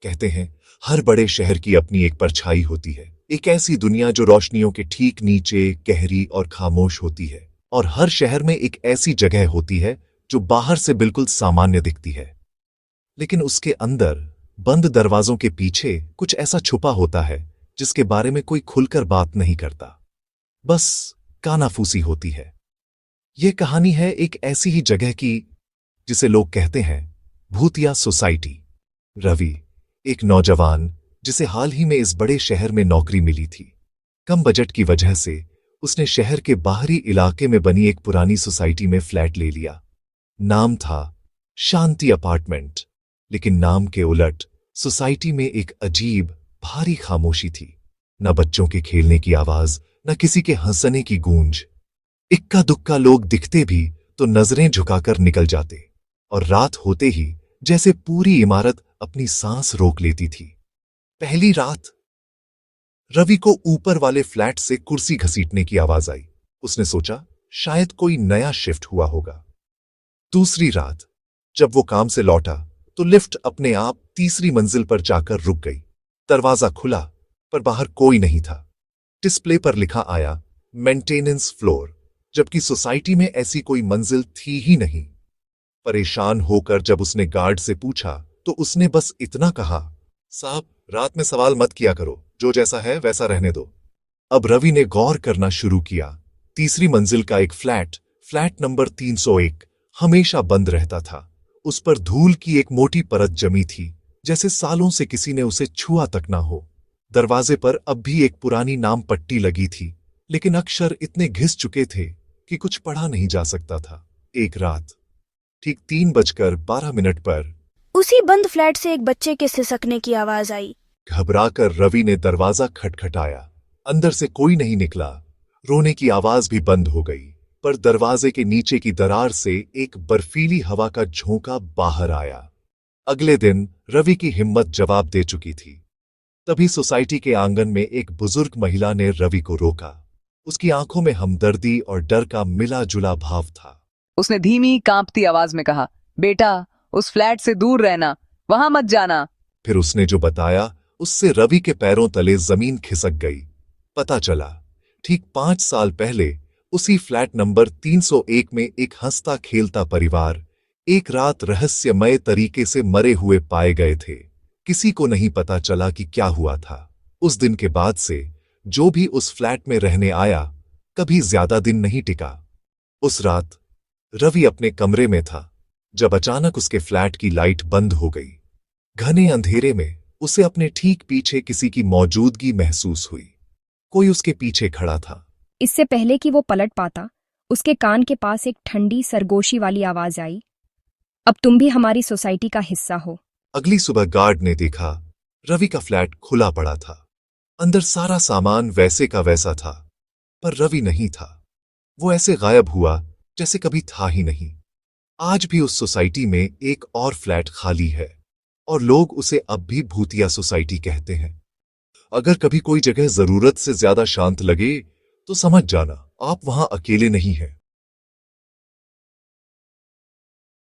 कहते हैं हर बड़े शहर की अपनी एक परछाई होती है, एक ऐसी दुनिया जो रोशनियों के ठीक नीचे गहरी और खामोश होती है। और हर शहर में एक ऐसी जगह होती है जो बाहर से बिल्कुल सामान्य दिखती है, लेकिन उसके अंदर बंद दरवाजों के पीछे कुछ ऐसा छुपा होता है जिसके बारे में कोई खुलकर बात नहीं करता, बस कानाफूसी होती है। यह कहानी है एक ऐसी ही जगह की जिसे लोग कहते हैं भूतिया सोसाइटी। रवि एक नौजवान जिसे हाल ही में इस बड़े शहर में नौकरी मिली थी। कम बजट की वजह से उसने शहर के बाहरी इलाके में बनी एक पुरानी सोसाइटी में फ्लैट ले लिया। नाम था शांति अपार्टमेंट, लेकिन नाम के उलट सोसाइटी में एक अजीब भारी खामोशी थी। न बच्चों के खेलने की आवाज, न किसी के हंसने की गूंज। इक्का दुक्का लोग दिखते भी तो नजरें झुकाकर निकल जाते, और रात होते ही जैसे पूरी इमारत अपनी सांस रोक लेती थी। पहली रात रवि को ऊपर वाले फ्लैट से कुर्सी घसीटने की आवाज आई। उसने सोचा शायद कोई नया शिफ्ट हुआ होगा। दूसरी रात जब वो काम से लौटा तो लिफ्ट अपने आप तीसरी मंजिल पर जाकर रुक गई। दरवाजा खुला पर बाहर कोई नहीं था। डिस्प्ले पर लिखा आया मेंटेनेंस फ्लोर, जबकि सोसाइटी में ऐसी कोई मंजिल थी ही नहीं। परेशान होकर जब उसने गार्ड से पूछा तो उसने बस इतना कहा, साहब रात में सवाल मत किया करो, जो जैसा है वैसा रहने दो। अब रवि ने गौर करना शुरू किया। तीसरी मंजिल का एक फ्लैट नंबर 301 हमेशा बंद रहता था। उस पर धूल की एक मोटी परत जमी थी, जैसे सालों से किसी ने उसे छुआ तक ना हो। दरवाजे पर अब भी एक पुरानी नाम पट्टी लगी थी, लेकिन अक्षर इतने घिस चुके थे कि कुछ पढ़ा नहीं जा सकता था। एक रात ठीक 3:12 पर उसी बंद फ्लैट से एक बच्चे के सिसकने की आवाज आई। घबराकर रवि ने दरवाजा खटखटाया। अंदर से कोई नहीं निकला। रोने की आवाज भी बंद हो गई, पर दरवाजे के नीचे की दरार से एक बर्फीली हवा का झोंका बाहर आया। अगले दिन रवि की हिम्मत जवाब दे चुकी थी। तभी सोसाइटी के आंगन में एक बुजुर्ग महिला ने रवि को रोका। उसकी आंखों में हमदर्दी और डर का मिला जुला भाव था। उसने धीमी कांपती आवाज में कहा, बेटा उस फ्लैट से दूर रहना, वहां मत जाना। फिर उसने जो बताया उससे रवि के पैरों तले जमीन खिसक गई। पता चला ठीक 5 साल पहले उसी फ्लैट नंबर 301 में एक हंसता खेलता परिवार एक रात रहस्यमय तरीके से मरे हुए पाए गए थे। किसी को नहीं पता चला कि क्या हुआ था। उस दिन के बाद से जो भी उस फ्लैट में रहने आया कभी ज्यादा दिन नहीं टिका। उस रात रवि अपने कमरे में था जब अचानक उसके फ्लैट की लाइट बंद हो गई। घने अंधेरे में उसे अपने ठीक पीछे किसी की मौजूदगी महसूस हुई। कोई उसके पीछे खड़ा था। इससे पहले कि वो पलट पाता, उसके कान के पास एक ठंडी सरगोशी वाली आवाज आई, अब तुम भी हमारी सोसाइटी का हिस्सा हो। अगली सुबह गार्ड ने देखा रवि का फ्लैट खुला पड़ा था। अंदर सारा सामान वैसे का वैसा था, पर रवि नहीं था। वो ऐसे गायब हुआ जैसे कभी था ही नहीं। आज भी उस सोसाइटी में एक और फ्लैट खाली है, और लोग उसे अब भी भूतिया सोसाइटी कहते हैं। अगर कभी कोई जगह जरूरत से ज्यादा शांत लगे तो समझ जाना आप वहां अकेले नहीं हैं।